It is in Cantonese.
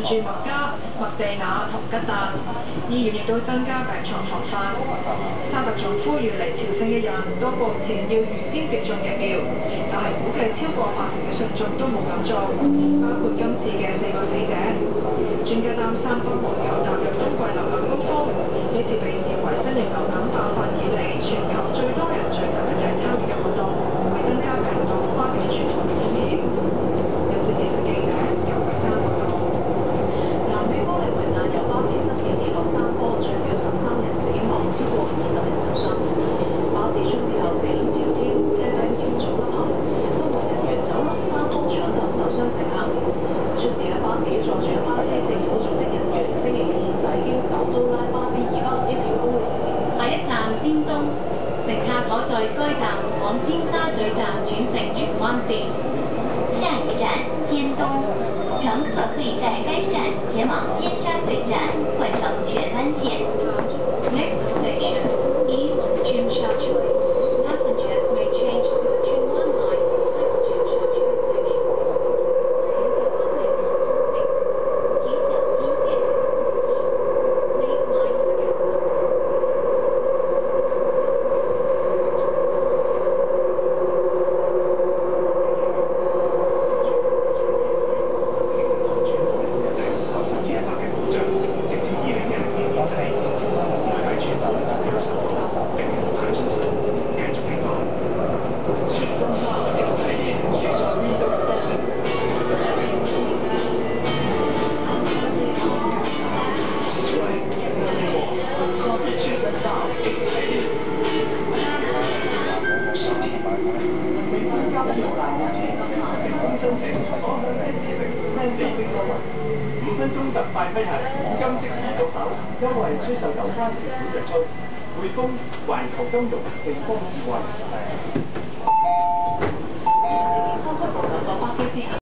住麥加、麥地那同吉達，醫院亦都增加病床防範。沙特仲呼籲嚟朝聖嘅人到步前要預先接種疫苗，但係估計超過80%嘅信眾都冇咁做，包括今次嘅4個死者。專家擔心北韓又踏入冬季流感高峰，呢次被視為新型流感爆發以嚟全球最多人聚集一齊參與嘅活動，會增加病毒跨境傳播嘅風險。有線電視記者由偉山報道。南美玻利維亞有巴士失事跌落山坡，最少13人死亡，超過20人受傷。巴士出事後地面朝天，車頂嚴重凹陷，救援人員走落山坡搶救受傷乘客。出事嘅巴士載住一班非政府組織人員，星期五駛經首都拉巴茲以北一條公路。下一站尖東，乘客可在該站往尖沙咀站轉乘荃灣線。下一站尖東，乘客可以在該站前往尖沙咀站換乘荃灣線。Next station, East Chimsha-Choi. Passengers may change to the Chunwan line at Chimsha-Choi Station. 请小心阅读空气。Please mind the gap. 5分鐘特快批核，今即時到手，優惠出售有關條款日出，匯豐環球金融，地方智慧。